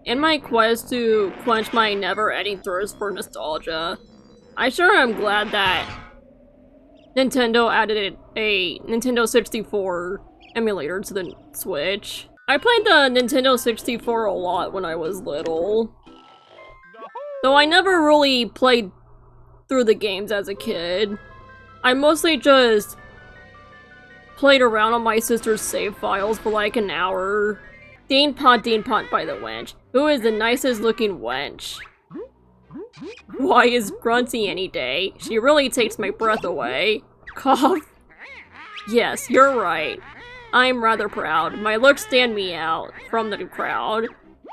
In my quest to quench my never-ending thirst for nostalgia, I sure am glad that Nintendo added a Nintendo 64 emulator to the Switch. I played the Nintendo 64 a lot when I was little, though I never really played through the games as a kid. I mostly just played around on my sister's save files for like an hour. Dean Pot by the wench. Who is the nicest looking wench? Why is Grunty any day? She really takes my breath away. Cough. Yes, you're right. I'm rather proud. My looks stand me out from the crowd.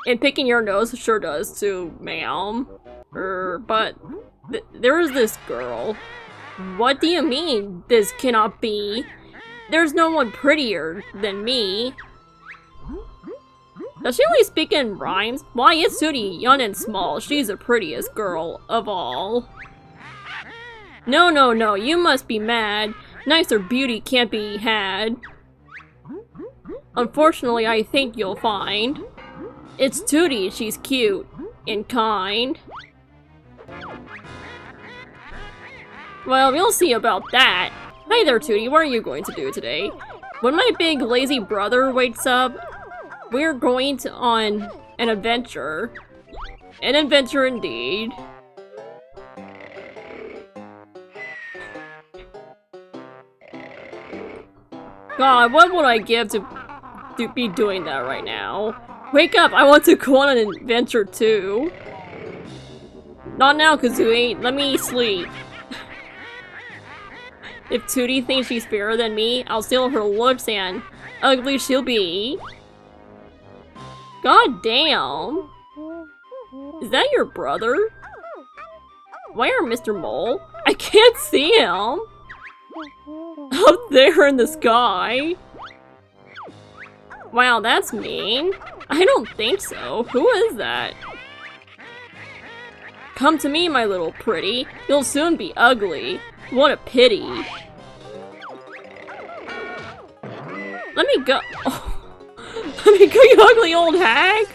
And picking your nose sure does too, ma'am. But there is this girl. What do you mean, this cannot be? There's no one prettier than me. Does she only speak in rhymes? Why, it's Sooty, young and small. She's the prettiest girl of all. No, you must be mad. Nicer beauty can't be had. Unfortunately, I think you'll find it's Tootie. She's cute and kind. Well, we'll see about that. Hi there, Tootie. What are you going to do today? When my big lazy brother wakes up, we're going on an adventure. An adventure indeed. God, what would I give to be doing that right now? Wake up! I want to go on an adventure too. Not now, Kazooie. Let me sleep. If Tootie thinks she's fairer than me, I'll steal her looks and ugly she'll be. God damn! Is that your brother? Where, Mr. Mole? I can't see him! Up there in the sky? Wow, that's mean. I don't think so. Who is that? Come to me, my little pretty. You'll soon be ugly. What a pity. Let me go. Oh. Let me go, you ugly old hag!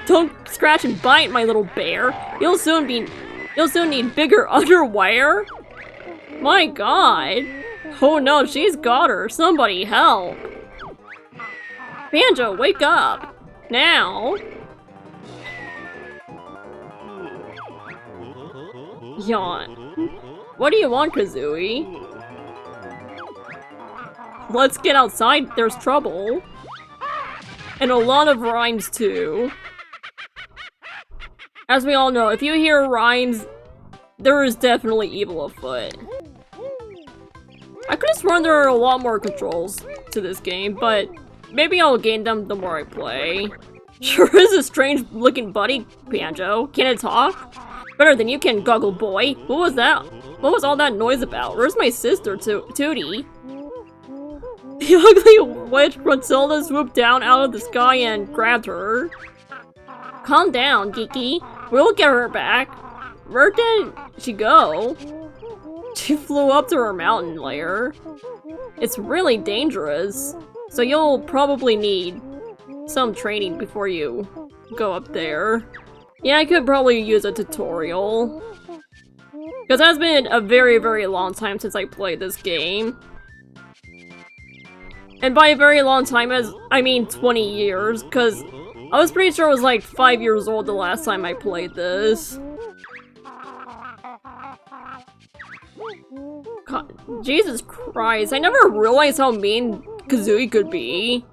Don't scratch and bite, my little bear. You'll soon need bigger underwear. My god. Oh no, she's got her. Somebody help. Banjo, wake up. Now. Yawn. What do you want, Kazooie? Let's get outside, there's trouble. And a lot of rhymes too. As we all know, if you hear rhymes, there is definitely evil afoot. I could have sworn there are a lot more controls to this game, but maybe I'll gain them the more I play. Sure is a strange looking buddy, Banjo. Can it talk? Better than you can, Goggle Boy. What was that? What was all that noise about? Where's my sister, Tootie? The ugly witch Gruntilda swooped down out of the sky and grabbed her. Calm down, Geeky. We'll get her back. Where did she go? She flew up to her mountain lair. It's really dangerous, so you'll probably need some training before you go up there. Yeah, I could probably use a tutorial. Because it has been a very, very long time since I played this game. And by a very long time, I mean 20 years, because I was pretty sure I was like 5 years old the last time I played this. God, Jesus Christ, I never realized how mean Kazooie could be.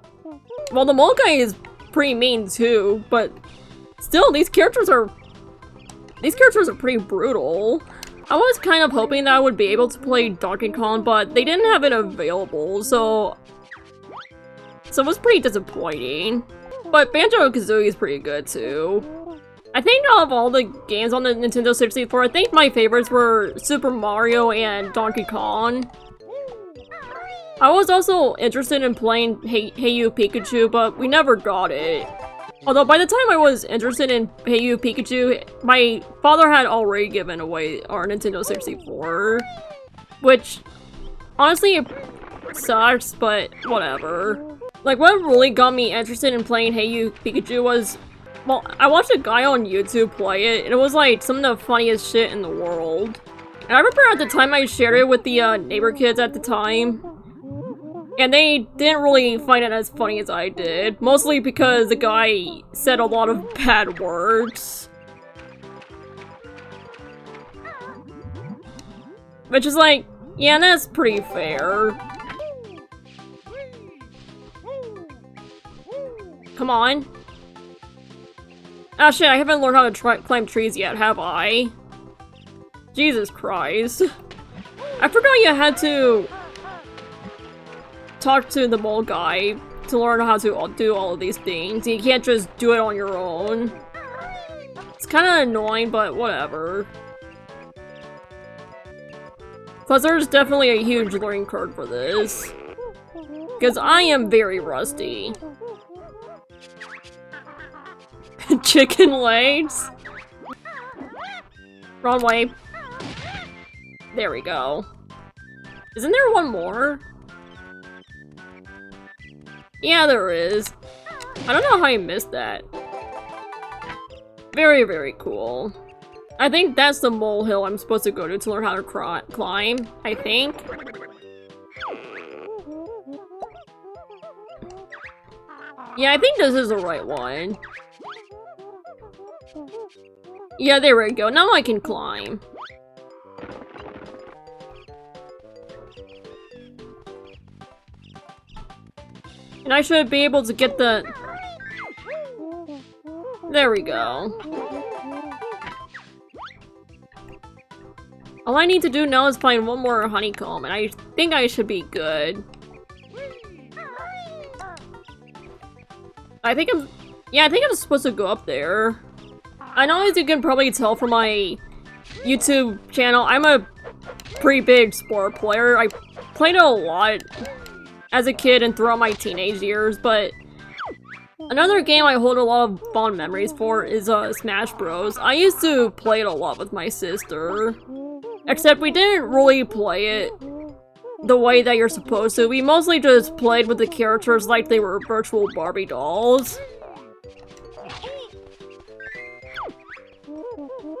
Well, the mole guy is pretty mean too, but still, these characters are pretty brutal. I was kind of hoping that I would be able to play Donkey Kong, but they didn't have it available, so it was pretty disappointing. But Banjo-Kazooie is pretty good too. I think out of all the games on the Nintendo 64, I think my favorites were Super Mario and Donkey Kong. I was also interested in playing Hey You Pikachu, but we never got it. Although by the time I was interested in Hey You Pikachu, my father had already given away our Nintendo 64. Which, honestly, sucks, but whatever. Like, what really got me interested in playing Hey You Pikachu was Well, I watched a guy on YouTube play it, and it was like some of the funniest shit in the world. And I remember at the time I shared it with the neighbor kids at the time, and they didn't really find it as funny as I did. Mostly because the guy said a lot of bad words. Which is like, yeah, that's pretty fair. Come on. Oh shit, I haven't learned how to climb trees yet, have I? Jesus Christ. I forgot you had to talk to the mole guy to learn how to do all of these things. You can't just do it on your own. It's kind of annoying, but whatever. Plus, there's definitely a huge learning curve for this. Because I am very rusty. Chicken legs? Wrong way. There we go. Isn't there one more? Yeah, there is. I don't know how I missed that. Very, very cool. I think that's the molehill I'm supposed to go to learn how to climb, I think. Yeah, I think this is the right one. Yeah, there we go. Now I can climb. And I should be able to get the... There we go. All I need to do now is find one more honeycomb, and I think I should be good. I think I'm supposed to go up there. I know, as you can probably tell from my YouTube channel, I'm a pretty big sport player. I played it a lot as a kid and throughout my teenage years, but another game I hold a lot of fond memories for is Smash Bros. I used to play it a lot with my sister. Except we didn't really play it the way that you're supposed to. We mostly just played with the characters like they were virtual Barbie dolls.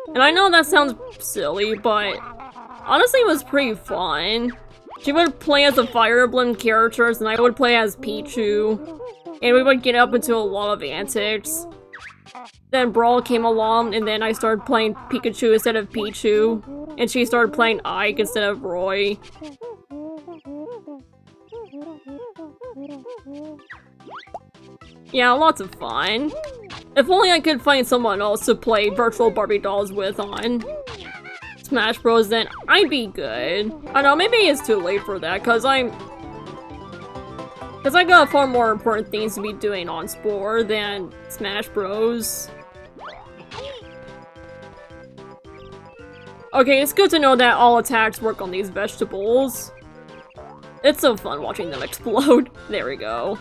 And I know that sounds silly, but honestly it was pretty fun. She would play as the Fire Emblem characters and I would play as Pichu. And we would get up into a lot of antics. Then Brawl came along, and then I started playing Pikachu instead of Pichu. And she started playing Ike instead of Roy. Yeah, lots of fun. If only I could find someone else to play virtual Barbie dolls with on Smash Bros, then I'd be good. I know, maybe it's too late for that, cause I got far more important things to be doing on Spore than Smash Bros. Okay, it's good to know that all attacks work on these vegetables. It's so fun watching them explode. There we go.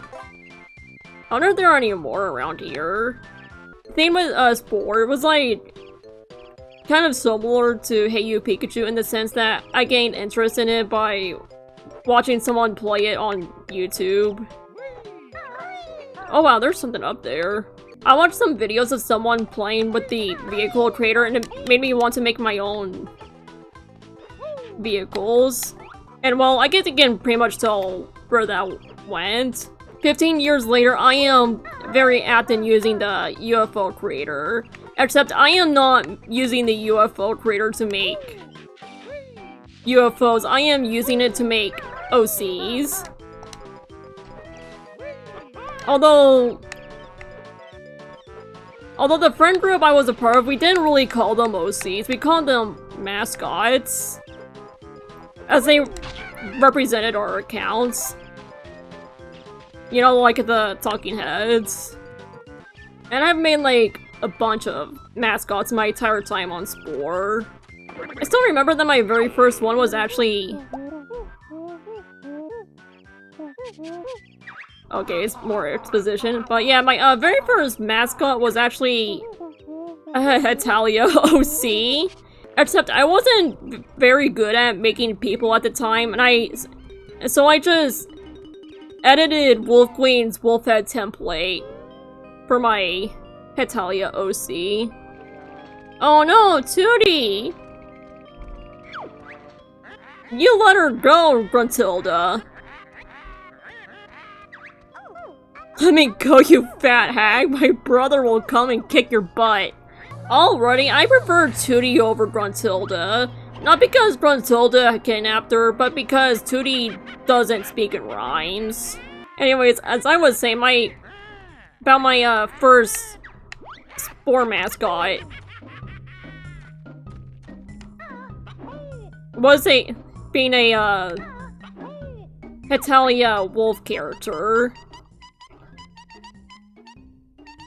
I wonder if there are any more around here. The thing with Spore was like kind of similar to Hey You Pikachu in the sense that I gained interest in it by watching someone play it on YouTube. Oh wow, there's something up there. I watched some videos of someone playing with the vehicle creator and it made me want to make my own vehicles. And well, I guess you can pretty much tell where that went. 15 years later, I am very apt in using the UFO creator. Except I am not using the UFO creator to make UFOs. I am using it to make OCs. Although the friend group I was a part of, we didn't really call them OCs. We called them mascots, as they represented our accounts. You know, like the talking heads. And I've made like a bunch of mascots my entire time on Spore. I still remember that my very first one was actually... Okay, it's more exposition. But yeah, my very first mascot was actually Italia OC. Except I wasn't very good at making people at the time, and so I just edited Wolf Queen's wolf head template for my Hetalia OC. Oh no, Tootie! You let her go, Gruntilda! Let me go, you fat hag! My brother will come and kick your butt! Alrighty, I prefer Tootie over Gruntilda. Not because Gruntilda kidnapped her, but because Tootie doesn't speak in rhymes. Anyways, as I was saying, about my first Spore mascot was being a Hetalia wolf character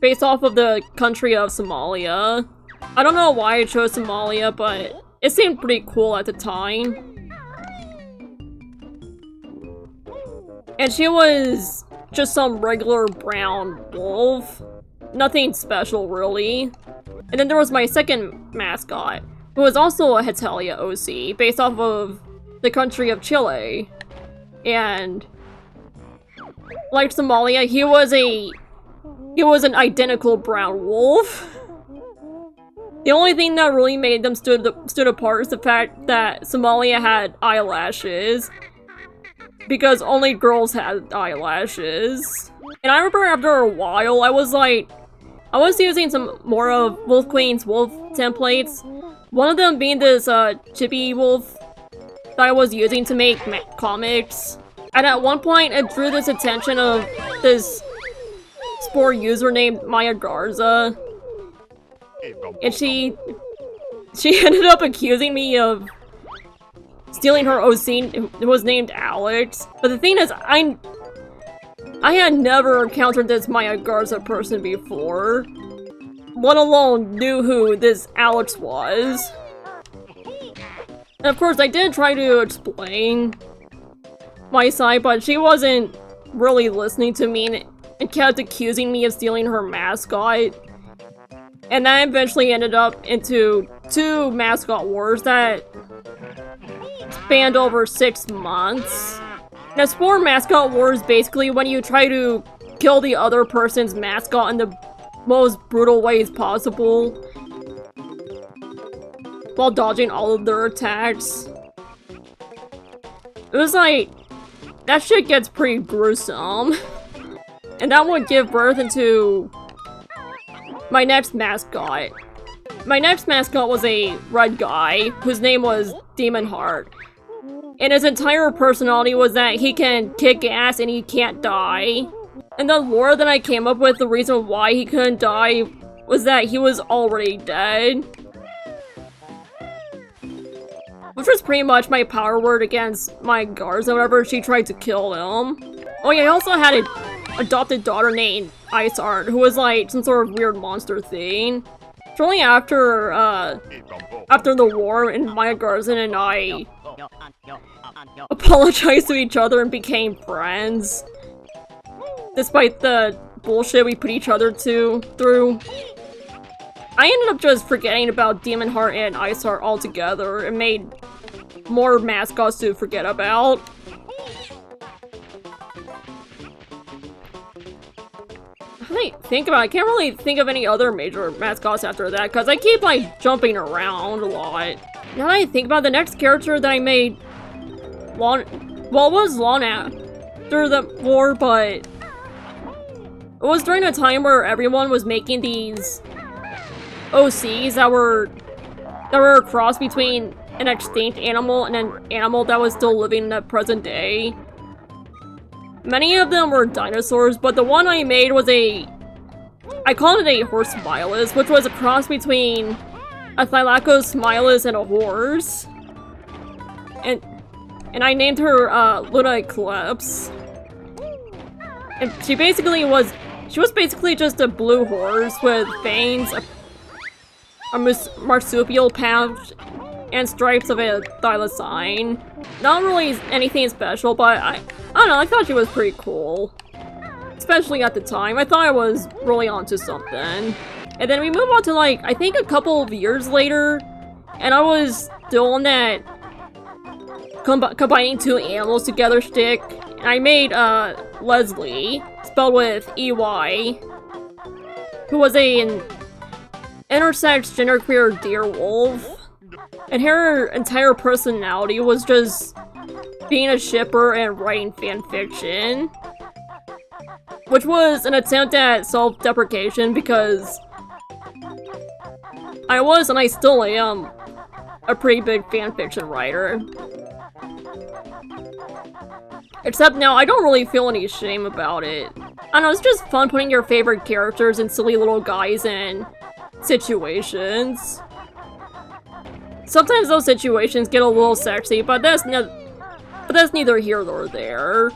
based off of the country of Somalia. I don't know why I chose Somalia, but it seemed pretty cool at the time. And she was just some regular brown wolf. Nothing special, really. And then there was my second mascot, who was also a Hetalia OC, based off of the country of Chile. And like Somalia, he was an identical brown wolf. The only thing that really made them stood apart is the fact that Somalia had eyelashes, because only girls had eyelashes. And I remember after a while, I was using some more of Wolf Queen's wolf templates. One of them being this chibi wolf that I was using to make comics. And at one point, it drew this attention of this Spore user named Maya Garza. And she ended up accusing me of stealing her OC, who was named Alex. But the thing is, I had never encountered this Maya Garza person before, let alone knew who this Alex was. And of course, I did try to explain my side, but she wasn't really listening to me and kept accusing me of stealing her mascot. And that eventually ended up into 2 mascot wars that spanned over 6 months. Now, Spore mascot war is basically when you try to kill the other person's mascot in the most brutal ways possible, while dodging all of their attacks. It was like, that shit gets pretty gruesome. And that would give birth into my next mascot. My next mascot was a red guy, whose name was Demon Heart. And his entire personality was that he can kick ass and he can't die. And the lore that I came up with, the reason why he couldn't die, was that he was already dead. Which was pretty much my power word against my Garza whenever she tried to kill him. Oh yeah, I also had an adopted daughter named Ice Art, who was like some sort of weird monster thing. Shortly after the war, and Maya Garza and I apologized to each other and became friends, despite the bullshit we put each other through. I ended up just forgetting about Demon Heart and Ice Heart altogether and made more mascots to forget about. I think about it, I can't really think of any other major mascots after that, because I keep, like, jumping around a lot. Now that I think about it, the next character that I made it was long after the war, but it was during a time where everyone was making these OCs that were a cross between an extinct animal and an animal that was still living in the present day. Many of them were dinosaurs, but the one I made was I called it a horse smilus, which was a cross between a Thylacosmilus and a horse. And I named her Luna Eclipse. And she was basically just a blue horse with fangs, a marsupial pouch, and stripes of a thylacine. Not really anything special, but I don't know, I thought she was pretty cool. Especially at the time, I thought I was really onto something. And then we move on to, like, I think a couple of years later, and I was still on that combining 2 animals together shtick, and I made Leslie, spelled with EY. who was an intersex genderqueer deerwolf, and her entire personality was just being a shipper and writing fanfiction, which was an attempt at self-deprecation because I was, and I still am, a pretty big fanfiction writer. Except now, I don't really feel any shame about it. I don't know, it's just fun putting your favorite characters and silly little guys in situations. Sometimes those situations get a little sexy, but that's neither here nor there.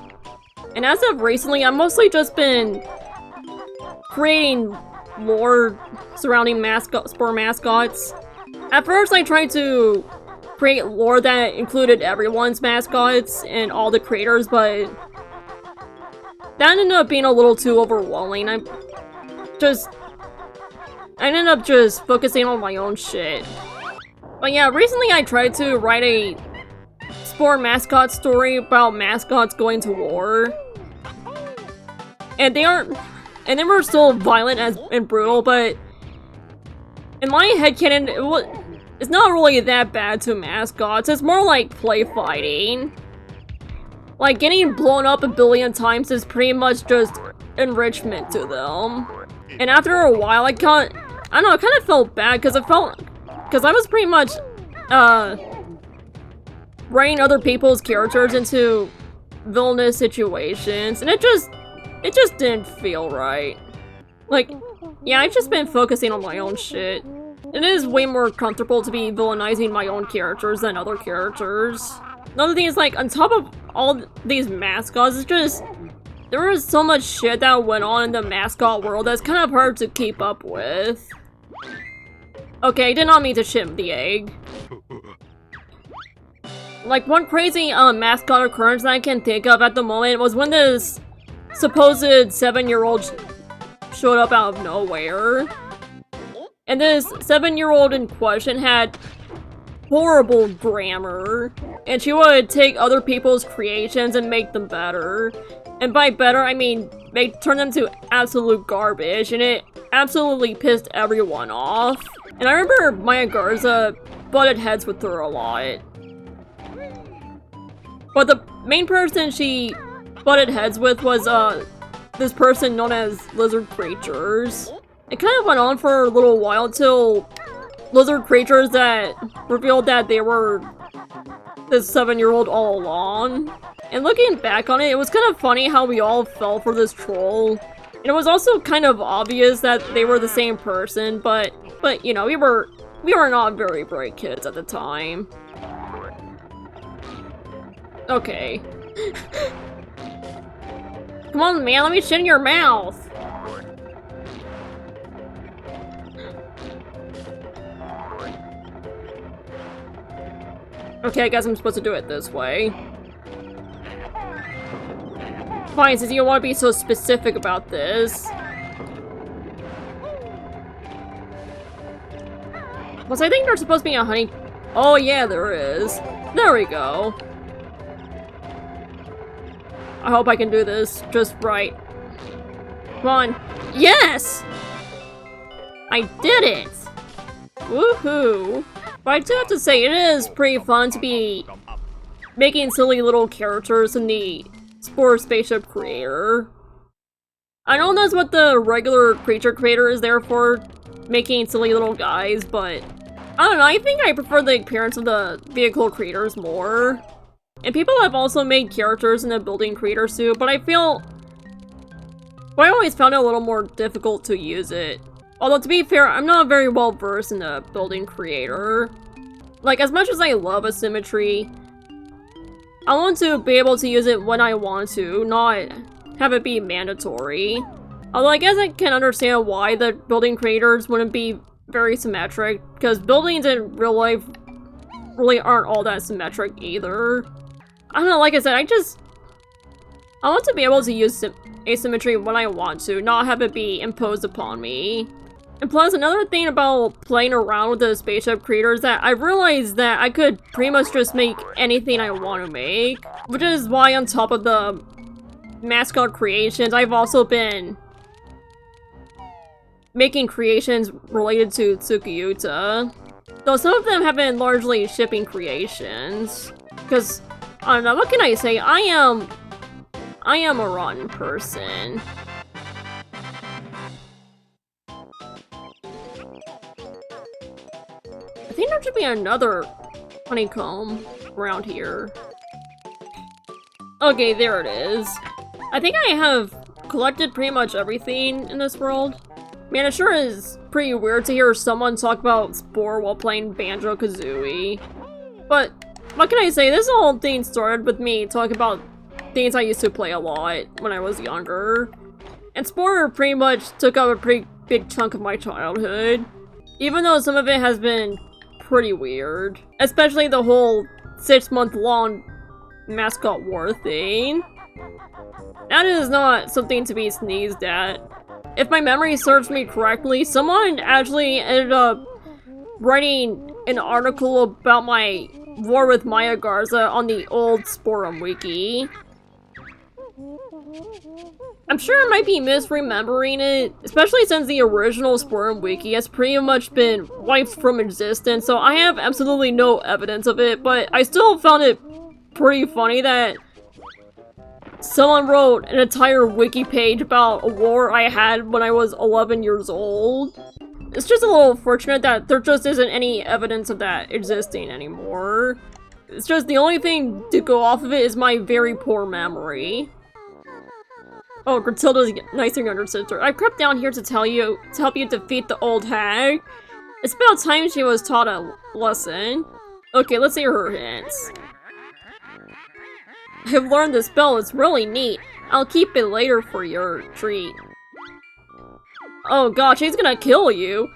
And as of recently, I've mostly just been creating lore surrounding sport mascots. At first, I tried to create lore that included everyone's mascots and all the creators, but that ended up being a little too overwhelming. I ended up just focusing on my own shit. But yeah, recently I tried to write a sport mascot story about mascots going to war. And they were still violent and brutal, but in my headcanon, it's not really that bad to mascots. It's more like play fighting. Like, getting blown up a billion times is pretty much just enrichment to them. And after a while, I kind of felt bad because I was pretty much writing other people's characters into villainous situations, and it just didn't feel right. Like, yeah, I've just been focusing on my own shit. It is way more comfortable to be villainizing my own characters than other characters. Another thing is, like, on top of all these mascots, it's just, there was so much shit that went on in the mascot world that's kind of hard to keep up with. Okay, I did not mean to shim the egg. Like, one crazy mascot occurrence that I can think of at the moment was when this supposed 7-year-old showed up out of nowhere. And this 7-year-old in question had horrible grammar, and she would take other people's creations and make them better. And by better, I mean turn them to absolute garbage, and it absolutely pissed everyone off. And I remember Maya Garza butted heads with her a lot. But the main person she butted heads with was this person known as Lizard Creatures. It kind of went on for a little while until Lizard Creatures that revealed that they were this 7-year-old all along. And looking back on it, it was kind of funny how we all fell for this troll. And it was also kind of obvious that they were the same person, but you know, we were not very bright kids at the time. Okay. Come on, man, let me shit in your mouth. Okay, I guess I'm supposed to do it this way. Fine, since you want to be so specific about this. Plus, I think there's supposed to be a honey... Oh, yeah, there is. There we go. I hope I can do this just right. Come on. Yes! I did it! Woohoo! But I do have to say, it is pretty fun to be making silly little characters in the Spore Spaceship Creator. I know that's what the regular creature creator is there for, making silly little guys, but I don't know, I think I prefer the appearance of the vehicle creators more. And people have also made characters in the building creator suit, but I always found it a little more difficult to use it. Although, to be fair, I'm not very well versed in the building creator. Like, as much as I love asymmetry, I want to be able to use it when I want to, not have it be mandatory. Although I guess I can understand why the building creators wouldn't be very symmetric, because buildings in real life really aren't all that symmetric either. I don't know, like I said, I want to be able to use asymmetry when I want to, not have it be imposed upon me. And plus, another thing about playing around with the spaceship creator is that I realized that I could pretty much just make anything I want to make. Which is why, on top of the mascot creations, I've also been making creations related to Tsukiyuta. Though some of them have been largely shipping creations. Because, I don't know, what can I say? I am a rotten person. I think there should be another honeycomb around here. Okay, there it is. I think I have collected pretty much everything in this world. Man, it sure is pretty weird to hear someone talk about Spore while playing banjo-kazooie. But, what can I say? This whole thing started with me talking about things I used to play a lot when I was younger. And Spore pretty much took up a pretty big chunk of my childhood. Even though some of it has been pretty weird. Especially the whole 6-month-long mascot war thing. That is not something to be sneezed at. If my memory serves me correctly, someone actually ended up writing an article about my war with Maya Garza on the old Sporum wiki. I'm sure I might be misremembering it, especially since the original Sporum wiki has pretty much been wiped from existence, so I have absolutely no evidence of it, but I still found it pretty funny that someone wrote an entire wiki page about a war I had when I was 11 years old. It's just a little fortunate that there just isn't any evidence of that existing anymore. It's just the only thing to go off of it is my very poor memory. Oh, Gruntilda's nicer younger sister. I crept down here to help you defeat the old hag. It's about time she was taught a lesson. Okay, let's hear her hints. I've learned this spell, it's really neat. I'll keep it later for your treat. Oh gosh, she's gonna kill you.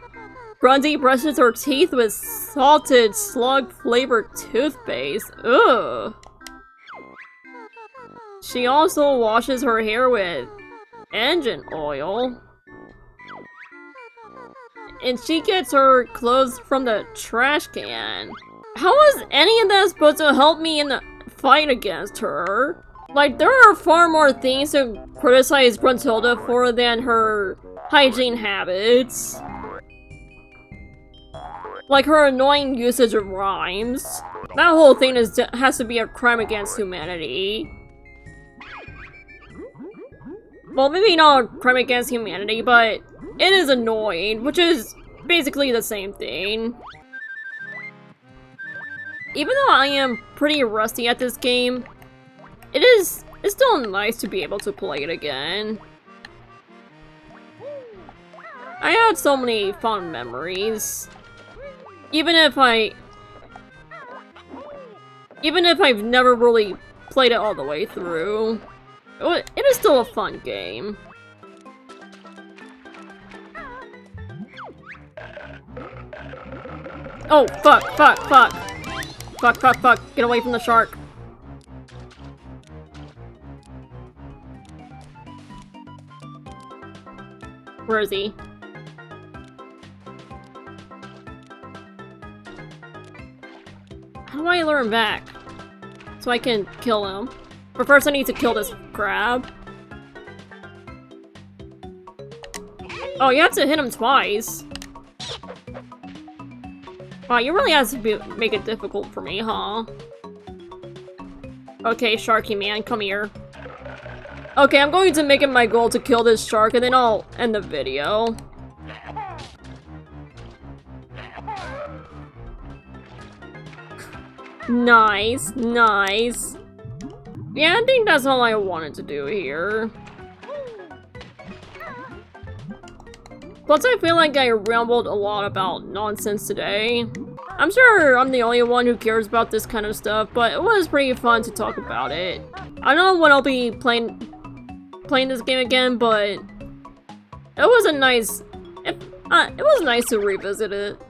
Grundy brushes her teeth with salted slug-flavored toothpaste. Ugh. She also washes her hair with engine oil. And she gets her clothes from the trash can. How is any of that supposed to help me in the fight against her? Like, there are far more things to criticize Gruntilda for than her hygiene habits. Like her annoying usage of rhymes. That whole thing has to be a crime against humanity. Well, maybe not a crime against humanity, but it is annoying, which is basically the same thing. Even though I am pretty rusty at this game, it's still nice to be able to play it again. I had so many fond memories. Even if I've never really played it all the way through. It is still a fun game. Oh, fuck. Fuck. Get away from the shark. Where is he? How do I lure him back? So I can kill him. But first I need to kill this crab. Oh, you have to hit him twice. Wow, you really have to make it difficult for me, huh? Okay, Sharky man, come here. Okay, I'm going to make it my goal to kill this shark, and then I'll end the video. Nice. Yeah, I think that's all I wanted to do here. Plus, I feel like I rambled a lot about nonsense today. I'm sure I'm the only one who cares about this kind of stuff, but it was pretty fun to talk about it. I don't know when I'll be playing this game again, but it was nice to revisit it.